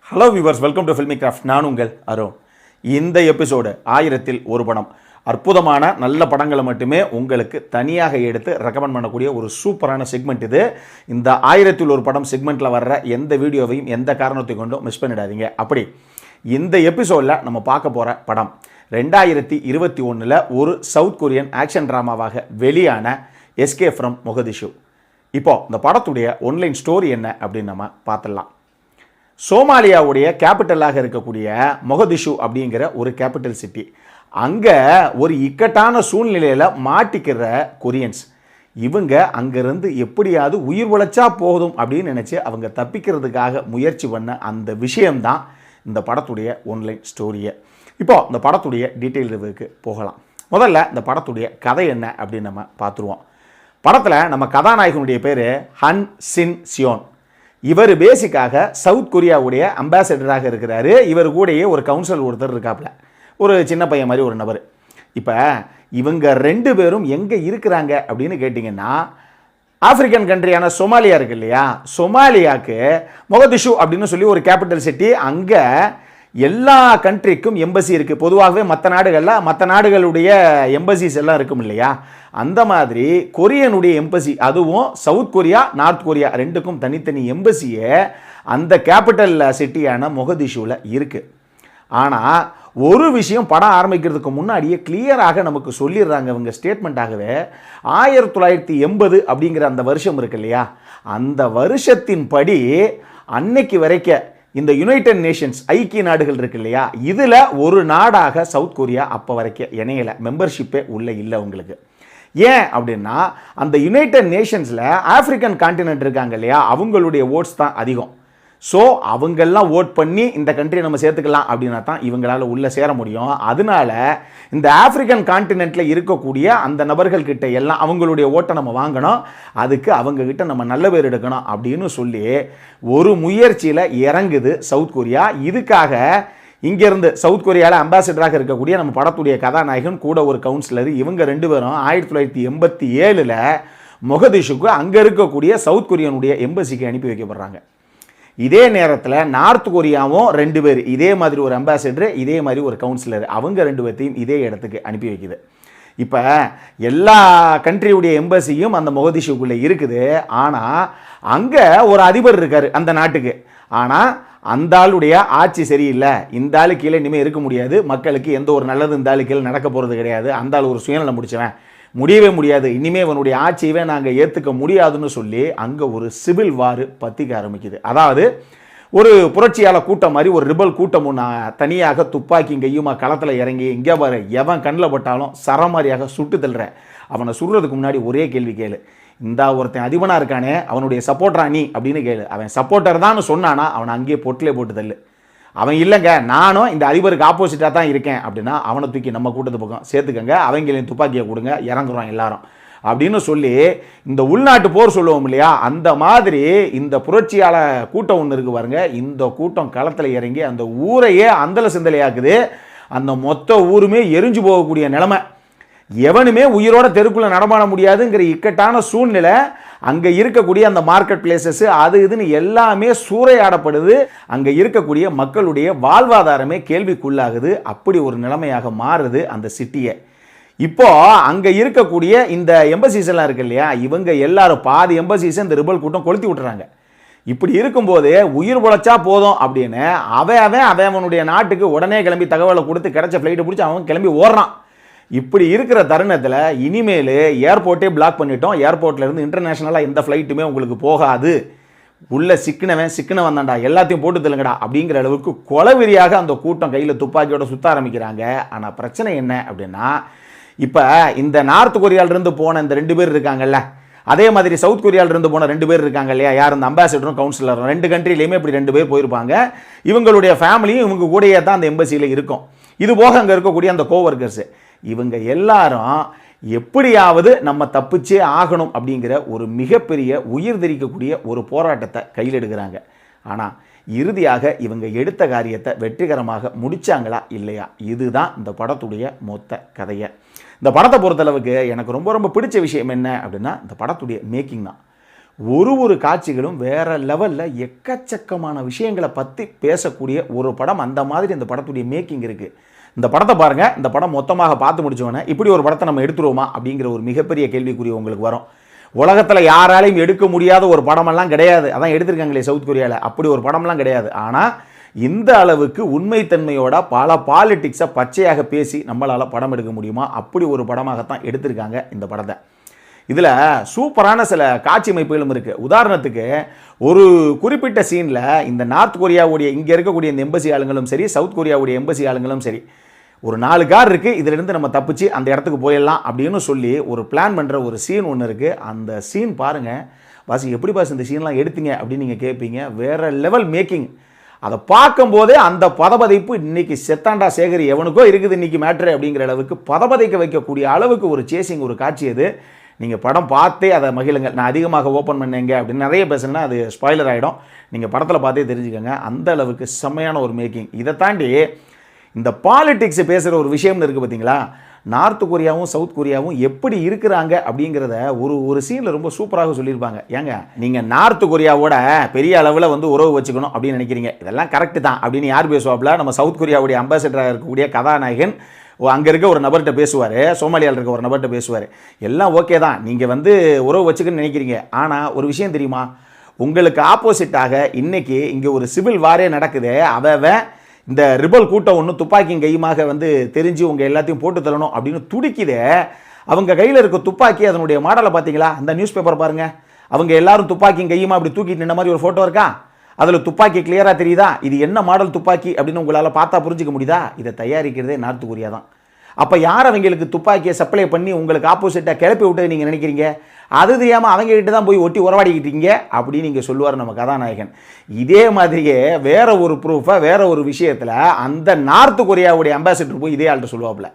Hello viewers, welcome to filmi craft. நான் உங்கள் அருண். இந்த எபிசோடு 1000ல் ஒரு படம், அற்புதமான நல்ல படங்களை மட்டுமே உங்களுக்கு தனியாக எடுத்து ரெக்கமெண்ட் பண்ணக்கூடிய ஒரு சூப்பரான செக்மெண்ட் இது. இந்த 1000ல் ஒரு படம் செக்மெண்ட்டில் வர்ற எந்த வீடியோவையும் எந்த காரணத்தை கொண்டும் மிஸ் பண்ணிடாதீங்க. அப்படி இந்த எபிசோடில் நம்ம பார்க்க போகிற படம் 2021 ஒரு சவுத் கொரியன் ஆக்ஷன் ட்ராமாவாக வெளியான எஸ்கேப் ஃப்ரம் மொகதிஷு. இப்போது இந்த படத்துடைய ஒன்லைன் ஸ்டோரி என்ன அப்படின்னு நம்ம பார்த்துடலாம். சோமாலியாவுடைய கேபிட்டலாக இருக்கக்கூடிய மொகதிஷு அப்படிங்கிற ஒரு கேபிட்டல் சிட்டி. அங்கே ஒரு இக்கட்டான சூழ்நிலையில் மாட்டிக்கிற கொரியன்ஸ் இவங்க அங்கேருந்து எப்படியாவது உயிர் உழைச்சா போதும் அப்படின்னு நினச்சி அவங்க தப்பிக்கிறதுக்காக முயற்சி பண்ண அந்த விஷயம்தான் இந்த படத்துடைய ஒன்லைன் ஸ்டோரியை. இப்போது இந்த படத்துடைய டீட்டெயில் ரிவ்யூக்கு போகலாம். முதல்ல இந்த படத்துடைய கதை என்ன அப்படின்னு நம்ம பார்த்துருவோம். படத்தில் நம்ம கதாநாயகனுடைய பேர் ஹன் சின் சியோன். இவர் பேசிக்காக சவுத் கொரியாவுடைய அம்பாசடராக இருக்கிறாரு. இவர் கூடயே ஒரு கவுன்சில் ஒருத்தர் இருக்காப்புல, ஒரு சின்ன பையன் மாதிரி ஒரு நபர். இப்போ இவங்க ரெண்டு பேரும் எங்கே இருக்கிறாங்க அப்படின்னு கேட்டிங்கன்னா, ஆப்பிரிக்கன் கண்ட்ரியான சொமாலியா இருக்கு இல்லையா, சொமாலியாவுக்கு மொகதிஷு அப்படின்னு சொல்லி ஒரு கேபிட்டல் சிட்டி. அங்கே எல்லா கண்ட்ரிக்கும் எம்பசி இருக்குது. பொதுவாகவே மற்ற நாடுகளுடைய எம்பசிஸ் எல்லாம் இருக்கும் இல்லையா, அந்த மாதிரி கொரியனுடைய எம்பசி, அதுவும் சவுத் கொரியா நார்த் கொரியா ரெண்டுக்கும் தனித்தனி எம்பசியே அந்த கேபிட்டல் சிட்டியான மொகதிஷுவில் இருக்குது. ஆனால் ஒரு விஷயம் படம் ஆரம்பிக்கிறதுக்கு முன்னாடியே கிளியராக நமக்கு சொல்லிடுறாங்க இவங்க ஸ்டேட்மெண்ட்டாகவே. 1980 அப்படிங்கிற அந்த வருஷம் இருக்கு இல்லையா, அந்த வருஷத்தின் படி அன்னைக்கு வரைக்கும் இந்த யுனைடெட் நேஷன்ஸ் ஐக்கிய நாடுகள் இருக்கு இல்லையா, இதில் ஒரு நாடாக சவுத் கொரியா அப்போ வரைக்கும் இணையலை, மெம்பர்ஷிப்பே உள்ளே இல்லை உங்களுக்கு. ஏன் அப்படின்னா, அந்த யுனைடெட் நேஷன்ஸில் ஆப்பிரிக்கன் கான்டினென்ட் இருக்காங்க இல்லையா, அவங்களுடைய ஓட்ஸ் தான் அதிகம். ஸோ அவங்கெல்லாம் ஓட் பண்ணி இந்த கண்ட்ரியை நம்ம சேர்த்துக்கலாம் அப்படின்னா தான் இவங்களால் உள்ளே சேர முடியும். அதனால இந்த ஆப்பிரிக்கன் கான்டினென்ட்டில் இருக்கக்கூடிய அந்த நபர்கள்கிட்ட எல்லாம் அவங்களுடைய ஓட்டை நம்ம வாங்கணும், அதுக்கு அவங்கக்கிட்ட நம்ம நல்ல பேர் எடுக்கணும் அப்படின்னு சொல்லி ஒரு முயற்சியில் இறங்குது சவுத் கொரியா. இதுக்காக இங்கேருந்து சவுத் கொரியாவில் அம்பாசிடராக இருக்கக்கூடிய நம்ம படத்துடைய கதாநாயகன் கூட ஒரு கவுன்சிலர், இவங்க ரெண்டு பேரும் 1987 மொகதிஷுக்கு அங்கே இருக்கக்கூடிய சவுத் கொரியனுடைய எம்பசிக்கு அனுப்பி வைக்கப்படுறாங்க. இதே நேரத்தில் நார்த் கொரியாவும் ரெண்டு பேர், இதே மாதிரி ஒரு அம்பாசிடர், இதே மாதிரி ஒரு கவுன்சிலர், அவங்க ரெண்டு பேர்த்தையும் இதே இடத்துக்கு அனுப்பி வைக்குது. இப்போ எல்லா கண்ட்ரியுடைய எம்பசியும் அந்த மொகதிஷுக்குள்ளே இருக்குது. ஆனால் அங்கே ஒரு அதிபர் இருக்கார் அந்த நாட்டுக்கு. ஆனால் அந்த ஆளுடைய ஆட்சி சரியில்லை, இந்த ஆளு கீழே இனிமேல் இருக்க முடியாது, மக்களுக்கு எந்த ஒரு நல்லது இந்த ஆளு கீழே நடக்க போகிறது கிடையாது, அந்த ஆள் ஒரு சுயநலம் முடிச்சவன், முடியவே முடியாது, இனிமேல் இவனுடைய ஆட்சியவே நாங்கள் ஏற்றுக்க முடியாதுன்னு சொல்லி அங்கே ஒரு சிவில் வார் பற்றிக்க ஆரம்பிக்குது. அதாவது ஒரு புரட்சியாளர் கூட்டம் மாதிரி ஒரு ரிபல் கூட்டம் ஒன்று தனியாக துப்பாக்கி கையுமா களத்தில் இறங்கி, இங்கே பாரு எவன் கண்ணில் பட்டாலும் சரமாரியாக சுட்டு தள்ளுற, அவனை சுடுறதுக்கு முன்னாடி ஒரே கேள்வி கேளு, இந்த ஒருத்தன் அதிபனாக இருக்கானே அவனுடைய சப்போர்ட்டரா நீ அப்படின்னு கேளு. அவன் சப்போர்ட்டர் தான் சொன்னானா அவனை அங்கேயே பொட்டிலே போட்டு தள்ளு. அவன் இல்லைங்க நானும் இந்த அதிபருக்கு ஆப்போசிட்டாக தான் இருக்கேன் அப்படின்னா அவனை தூக்கி நம்ம கூட்டத்து பக்கம் சேர்த்துக்கங்க, அவங்களையும் துப்பாக்கியை கொடுங்க, இறங்குறோம் எல்லாரும் அப்படின்னு சொல்லி இந்த உள்நாட்டு போர் சொல்லுவோம் இல்லையா, அந்த மாதிரி இந்த புரட்சியாள கூட்டம் ஒன்று இருக்கு பாருங்க. இந்த கூட்டம் களத்தில் இறங்கி அந்த ஊரையே அந்தல சிந்தலையாக்குது. அந்த மொத்த ஊருமே எரிஞ்சு போகக்கூடிய நிலைமை, எவனுமே உயிரோட தெருக்குள்ள நடமாட முடியாதுங்கிற இக்கட்டான சூழ்நிலை. அங்கே இருக்கக்கூடிய அந்த மார்க்கெட் பிளேசஸ் அது இதுன்னு எல்லாமே சூறையாடப்படுது. அங்கே இருக்கக்கூடிய மக்களுடைய வாழ்வாதாரமே கேள்விக்குள்ளாகுது. அப்படி ஒரு நிலைமையாக மாறுது அந்த சிட்டியை. இப்போ அங்கே இருக்கக்கூடிய இந்த எம்பசிஸ் எல்லாம் இருக்கு இல்லையா, இவங்க எல்லாரும் பாதி எம்பசிஸை இந்த ரிபல் கூட்டம் கொளுத்தி விட்டுறாங்க. இப்படி இருக்கும்போது உயிர் உழைச்சா போதும் அப்படின்னு அவனுடைய நாட்டுக்கு உடனே கிளம்பி தகவலை கொடுத்து கிடைச்ச ஃப்ளைட்டை பிடிச்சி அவன் கிளம்பி ஓடுறான். இப்படி இருக்கிற தருணத்தில் இனிமேல் ஏர்போர்ட்டே பிளாக் பண்ணிட்டோம், ஏர்போர்ட்லேருந்து இன்டர்நேஷ்னலாக எந்த ஃப்ளைட்டுமே உங்களுக்கு போகாது, உள்ளே சிக்கினவன் தான்டா, எல்லாத்தையும் போட்டு தள்ளுங்கடா அப்படிங்கிற அளவுக்கு கொலவெறியாக அந்த கூட்டம் கையில் துப்பாக்கியோட சுற்ற ஆரம்பிக்கிறாங்க. ஆனால் பிரச்சனை என்ன அப்படின்னா, இப்போ இந்த நார்த் கொரியாவிலிருந்து போன இந்த ரெண்டு பேர் இருக்காங்கல்ல, அதே மாதிரி சவுத் கொரியாவிலிருந்து போன ரெண்டு பேர் இருக்காங்க இல்லையா, யார் இந்த அம்பாசிடரும் கவுன்சிலரும், ரெண்டு கண்ட்ரிலையுமே இப்படி ரெண்டு பேர் போயிருப்பாங்க. இவங்களுடைய ஃபேமிலியும் இவங்க கூடயே தான் அந்த எம்பசியில் இருக்கும். இது போக அங்கே இருக்கக்கூடிய அந்த கோவர்க்கர்ஸு, இவங்க எல்லாரும் எப்படியாவது நம்ம தப்பிச்சே ஆகணும் அப்படிங்கிற ஒரு மிகப்பெரிய உயிர் தெரிக்கக்கூடிய ஒரு போராட்டத்தை கையில் எடுக்கிறாங்க. ஆனால் இறுதியாக இவங்க எடுத்த காரியத்தை வெற்றிகரமாக முடிச்சாங்களா இல்லையா, இதுதான் இந்த படத்துடைய மொத்த கதையை. இந்த படத்தை பொறுத்தளவுக்கு எனக்கு ரொம்ப ரொம்ப பிடிச்ச விஷயம் என்ன அப்படின்னா, இந்த படத்துடைய மேக்கிங் தான். ஒரு காட்சிகளும் வேற லெவலில் எக்கச்சக்கமான விஷயங்களை பற்றி பேசக்கூடிய ஒரு படம். அந்த மாதிரி இந்த படத்துடைய மேக்கிங் இருக்குது. இந்த படத்தை பாருங்கள். இந்த படம் மொத்தமாக பார்த்து முடிச்சோன்னே இப்படி ஒரு படத்தை நம்ம எடுத்துருவோமா அப்படிங்கிற ஒரு மிகப்பெரிய கேள்விக்குரிய உங்களுக்கு வரும். உலகத்தில் யாராலையும் எடுக்க முடியாத ஒரு படமெல்லாம் கிடையாது. அதான் எடுத்திருக்காங்களே சவுத் கொரியாவில், அப்படி ஒரு படமெல்லாம் கிடையாது. ஆனால் இந்த அளவுக்கு உண்மைத்தன்மையோட பல பாலிட்டிக்ஸை பச்சையாக பேசி நம்மளால் படம் எடுக்க முடியுமா? அப்படி ஒரு படமாகத்தான் எடுத்திருக்காங்க இந்த படத்தை. இதில் சூப்பரான சில காட்சி அமைப்புகளும் இருக்குது. உதாரணத்துக்கு ஒரு குறிப்பிட்ட சீனில் இந்த நார்த் கொரியாவுடைய இங்கே இருக்கக்கூடிய இந்த எம்பசி ஆளுங்களும் சரி, சவுத் கொரியாவுடைய எம்பசி ஆளுங்களும் சரி, ஒரு 4 கார் இருக்குது, இதிலிருந்து நம்ம தப்பிச்சு அந்த இடத்துக்கு போயிடலாம் அப்படின்னு சொல்லி ஒரு பிளான் பண்ணுற ஒரு சீன் ஒன்று இருக்குது. அந்த சீன் பாருங்கள் பாசி, எப்படி பாஸ் இந்த சீன்லாம் எடுத்தீங்க அப்படின்னு நீங்கள் கேட்பீங்க. வேறு லெவல் மேக்கிங். அதை பார்க்கும்போதே அந்த பதபதைப்பு, இன்னைக்கு செத்தாண்டா சேகரி எவனுக்கோ இருக்குது இன்னைக்கு மேட்ரு அப்படிங்கிற அளவுக்கு பதபதைக்க வைக்கக்கூடிய அளவுக்கு ஒரு சேசிங், ஒரு காட்சி. அது நீங்கள் படம் பார்த்தே அதை மகிழுங்க. நான் அதிகமாக ஓப்பன் பண்ணேங்க அப்படின்னு நிறைய பேசுனா அது ஸ்பாய்லர் ஆகிடும். நீங்கள் படத்தில் பார்த்தே தெரிஞ்சுக்கோங்க. அந்த அளவுக்கு செம்மையான ஒரு மேக்கிங். இதை தாண்டி இந்த பாலிடிக்ஸ் பேசுகிற ஒரு விஷயம்னு இருக்குது பார்த்தீங்களா, நார்த் கொரியாவும் சவுத் கொரியாவும் எப்படி இருக்கிறாங்க அப்படிங்கிறத ஒரு சீனில் ரொம்ப சூப்பராக சொல்லியிருப்பாங்க. ஏங்க நீங்கள் நார்த் கொரியாவோட பெரிய அளவில் உறவு வச்சுக்கணும் அப்படின்னு நினைக்கிறீங்க, இதெல்லாம் கரெக்டு தான் அப்படின்னு யார் பேசுவாப்பில்? நம்ம சவுத் கொரியாவுடைய அம்பாசிடராக இருக்கக்கூடிய கதாநாயகன் அங்கே இருக்க ஒரு நபர்கிட்ட பேசுவார், சோமாலியாவில் இருக்க ஒரு நபர்கிட்ட பேசுவார். எல்லாம் ஓகே தான், நீங்கள் உறவு வச்சுக்கணும்னு நினைக்கிறீங்க. ஆனால் ஒரு விஷயம் தெரியுமா, உங்களுக்கு ஆப்போசிட்டாக இன்றைக்கி இங்கே ஒரு சிவில் வாரே நடக்குது. அவன் இந்த ரிபல் கூட்டம் ஒன்று துப்பாக்கியும் கையுமாக தெரிஞ்சு உங்கள் எல்லாத்தையும் போட்டு தரணும் அப்படின்னு துடிக்குதே. அவங்க கையில் இருக்க துப்பாக்கி, அதனுடைய மாடலை பார்த்தீங்களா? அந்த நியூஸ் பேப்பர் பாருங்கள். அவங்க எல்லாரும் துப்பாக்கியும் கையுமா அப்படி தூக்கிட்டு நின்ன மாதிரி ஒரு ஃபோட்டோ இருக்கா? அதில் துப்பாக்கி கிளியராக தெரியுதா? இது என்ன மாடல் துப்பாக்கி அப்படின்னு உங்களால் பார்த்தா புரிஞ்சிக்க முடியுதா? இதை தயாரிக்கிறதே நார்த் கொரியா தான். அப்போ யார் அவங்களுக்கு துப்பாக்கியை சப்ளை பண்ணி உங்களுக்கு ஆப்போசிட்டாக கிளப்பி விட்டு நீங்கள் நினைக்கிறீங்க? அது தெரியாமல் அவங்க கிட்ட தான் போய் ஒட்டி உறவாடிக்கிட்டீங்க அப்படின்னு நீங்கள் சொல்லுவார் நம்ம கதாநாயகன். இதே மாதிரியே வேற ஒரு ப்ரூஃபை வேற ஒரு விஷயத்தில் அந்த நார்த் கொரியாவுடைய அம்பாசிடர் போய் இதே ஆள்கிட்ட சொல்லுவாப்புல.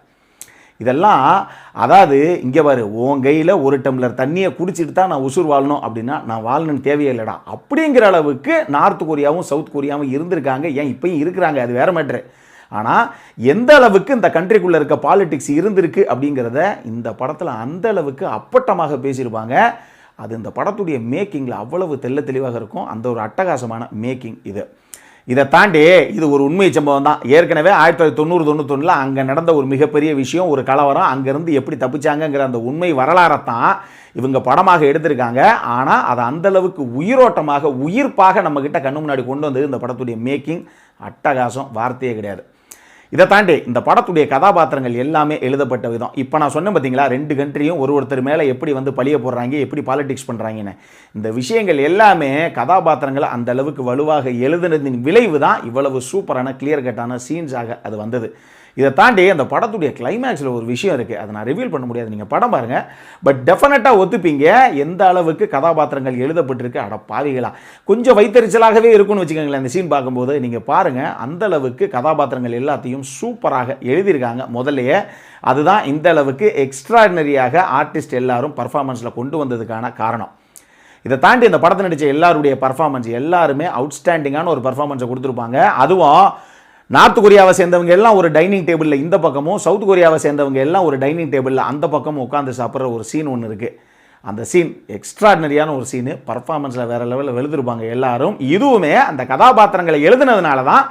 இதெல்லாம் அதாவது இங்கே பாரு, உன் கையில் ஒரு டம்ளர் தண்ணியை குடிச்சிட்டு தான் நான் உசுர் வாழணும் அப்படின்னா நான் வாழணும்னு தேவையே இல்லைடா அப்படிங்கிற அளவுக்கு நார்த் கொரியாவும் சவுத் கொரியாவும் இருந்திருக்காங்க. ஏன் இப்பயும் இருக்கிறாங்க, அது வேற மேட்ரு. ஆனால் எந்த அளவுக்கு இந்த கண்ட்ரிக்குள்ளே இருக்க பாலிடிக்ஸ் இருந்திருக்கு அப்படிங்கிறத இந்த படத்தில் அந்த அளவுக்கு அப்பட்டமாக பேசியிருப்பாங்க. அது இந்த படத்துடைய மேக்கிங்கில் அவ்வளவு தெளிவாக இருக்கும். அந்த ஒரு அட்டகாசமான மேக்கிங் இது. இதை தாண்டி இது ஒரு உண்மை சம்பவம் தான். ஏற்கனவே 1990-91 அங்கே நடந்த ஒரு மிகப்பெரிய விஷயம், ஒரு கலவரம். அங்கேருந்து எப்படி தப்பிச்சாங்கங்கிற அந்த உண்மை வரலாறத்தான் இவங்க படமாக எடுத்திருக்காங்க. ஆனால் அதை அந்தளவுக்கு உயிரோட்டமாக உயிர்ப்பாக நம்மக்கிட்ட கண்ணு முன்னாடி கொண்டு வந்தது இந்த படத்துடைய மேக்கிங். அட்டகாசம், வார்த்தையே கிடையாது. இதை தாண்டி இந்த படத்துடைய கதாபாத்திரங்கள் எல்லாமே எழுதப்பட்ட விதம். இப்போ நான் சொன்னேன் பார்த்தீங்களா, 2 கண்ட்ரியும் ஒருத்தர் மேலே எப்படி பழிய போடுறாங்க, எப்படி பாலிடிக்ஸ் பண்ணுறாங்கன்னு. இந்த விஷயங்கள் எல்லாமே கதாபாத்திரங்களை அந்த அளவுக்கு வலுவாக எழுதுனதின் விளைவு தான் இவ்வளவு சூப்பரான கிளியர் கட்டான சீன்ஸாக அது வந்தது. இதை தாண்டி அந்த படத்துடைய கிளைமேக்ஸில் ஒரு விஷயம் இருக்குது, அதை நான் ரிவீல் பண்ண முடியாது, நீங்கள் படம் பாருங்கள். பட் டெஃபினட்டாக ஒத்துப்பீங்க எந்த அளவுக்கு கதாபாத்திரங்கள் எழுதப்பட்டிருக்கு. அட பாவிகளா, கொஞ்சம் வைத்தறிச்சலாகவே இருக்கும்னு வச்சுக்கோங்களேன் இந்த சீன் பார்க்கும்போது. நீங்கள் பாருங்கள், அந்த அளவுக்கு கதாபாத்திரங்கள் எல்லாத்தையும் சூப்பராக எழுதியிருக்காங்க முதல்லையே. அதுதான் இந்த அளவுக்கு எக்ஸ்ட்ராடினரியாக ஆர்டிஸ்ட் எல்லாரும் பர்ஃபார்மன்ஸில் கொண்டு வந்ததுக்கான காரணம். இதை தாண்டி இந்த படத்தை நடித்த எல்லாருடைய பர்ஃபார்மன்ஸ் எல்லாருமே அவுட்ஸ்டாண்டிங்கான ஒரு பர்ஃபார்மன்ஸை கொடுத்துருப்பாங்க. அதுவும் நார்த் கொரியாவை சேர்ந்தவங்க எல்லாம் ஒரு டைனிங் டேபிளில் இந்த பக்கமும், சவுத் கொரியாவை சேர்ந்தவங்க எல்லாம் ஒரு டைனிங் டேபிளில் அந்த பக்கமும் உட்காந்து சாப்பிட்ற ஒரு சீன் ஒன்று இருக்குது. அந்த சீன் எக்ஸ்ட்ராடினரியான ஒரு சீனு. பர்ஃபார்மன்ஸில் வேறு லெவலில் எழுதிருப்பாங்க எல்லாரும். இதுவுமே அந்த கதாபாத்திரங்களை எழுதுனதுனால தான்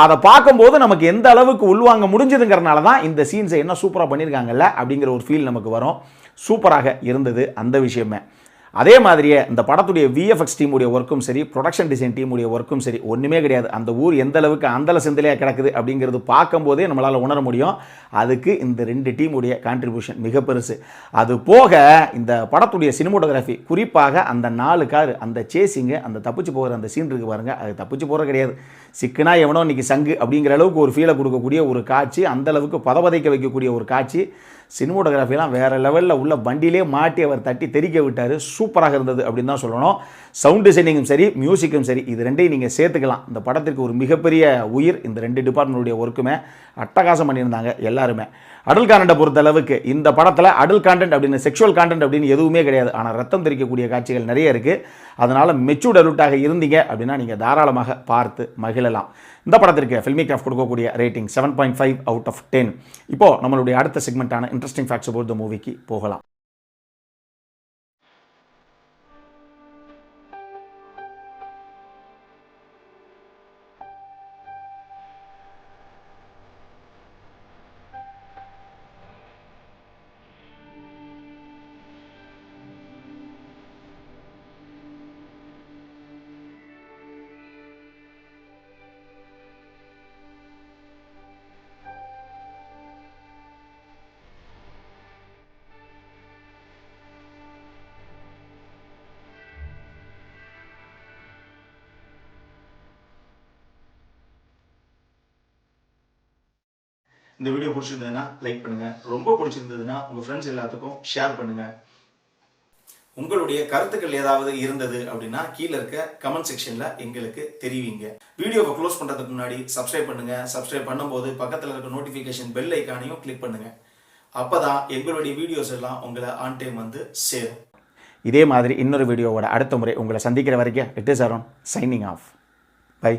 அதை பார்க்கும்போது நமக்கு எந்த அளவுக்கு உள்வாங்க முடிஞ்சதுங்கிறனால தான் இந்த சீன்ஸை என்ன சூப்பராக பண்ணியிருக்காங்கல்ல அப்படிங்கிற ஒரு ஃபீல் நமக்கு வரும். சூப்பராக இருந்தது அந்த விஷயமே. அதே மாதிரியே இந்த படத்துடைய விஎஃப்எக்ஸ் டீமுடைய ஒர்க்கும் சரி, ப்ரொடக்ஷன் டிசைன் டீமுடைய ஒர்க்கும் சரி, ஒன்றுமே கிடையாது. அந்த ஊர் எந்த அளவுக்கு அந்தல சிந்தலையாக கிடக்குது அப்படிங்கிறது பார்க்கும்போதே நம்மளால் உணர முடியும். அதுக்கு இந்த 2 டீமுடைய கான்ட்ரிபியூஷன் மிக பெருசு. அது போக இந்த படத்துடைய சினிமோட்டோகிராஃபி, குறிப்பாக அந்த 4 கார், அந்த சேசிங்கு, அந்த தப்பிச்சு போகிற அந்த சீன் இருக்குது பாருங்கள், அது தப்பிச்சு போகிற கிடையாது, சிக்கனா எவனோ இன்றைக்கி சங்கு அப்படிங்கிற அளவுக்கு ஒரு ஃபீலை கொடுக்கக்கூடிய ஒரு காட்சி, அந்தளவுக்கு பதபதைக்க வைக்கக்கூடிய ஒரு காட்சி. சினிமோட்டோகிராஃபிலாம் வேறு லெவலில் உள்ள வண்டியிலே மாட்டி அவர் தட்டி தெறிக்க விட்டார். சூப்பராக இருந்தது அப்படின்னு தான் சொல்லணும். சவுண்ட் டிசைனிங்கும் சரி, மியூசிக்கும் சரி, இது 2ஐயும் நீங்கள் சேர்த்துக்கலாம். இந்த படத்திற்கு ஒரு மிகப்பெரிய உயிர் இந்த 2 டிபார்ட்மெண்ட்டுடைய ஒர்க்குமே அட்டகாசம் பண்ணியிருந்தாங்க எல்லாருமே. அடல் காண்டை பொறுத்த அளவுக்கு இந்த படத்தில் அடல் கான்டென்ட் அப்படின்னு, செக்ஷுவல் கான்டென்ட் அப்படின்னு எதுவுமே கிடையாது. ஆனால் ரத்தம் தெரிக்கக்கூடிய காட்சிகள் நிறைய இருக்குது. அதனால் மெச்சூர்ட் அடல்ட்டாக இருந்தீங்க அப்படின்னா நீங்கள் தாராளமாக பார்த்து மகிழலாம். இந்த படத்திற்கு ஃபில்மி கிராஃப்ட் கொடுக்கக்கூடிய ரேட்டிங் 7.5 அவுட் ஆஃப் 10. இப்போது நம்மளுடைய அடுத்த செக்மெண்ட்டான இன்ட்ரெஸ்டிங் ஃபேக்ட்ஸ் அபவுட் த மூவிக்கு போகலாம். இந்த வீடியோ பிடிச்சிருந்ததுன்னா லைக் பண்ணுங்கள், ரொம்ப பிடிச்சிருந்ததுன்னா உங்கள் ஃப்ரெண்ட்ஸ் எல்லாத்துக்கும் ஷேர் பண்ணுங்கள். உங்களுடைய கருத்துக்கள் ஏதாவது இருந்தது அப்படின்னா கீழே இருக்க கமெண்ட் செக்ஷனில் எங்களுக்கு தெரிவிங்க. வீடியோவை க்ளோஸ் பண்ணுறதுக்கு முன்னாடி சப்ஸ்கிரைப் பண்ணுங்கள். சப்ஸ்கிரைப் பண்ணும்போது பக்கத்தில் இருக்க நோட்டிஃபிகேஷன் பெல் ஐக்கானையும் கிளிக் பண்ணுங்கள். அப்போ தான் எங்களுடைய வீடியோஸ் எல்லாம் உங்களை ஆன் டைம் வந்து சேரும். இதே மாதிரி இன்னொரு வீடியோவோட அடுத்த முறை உங்களை சந்திக்கிற வரைக்கும் it is Arun signing off. By.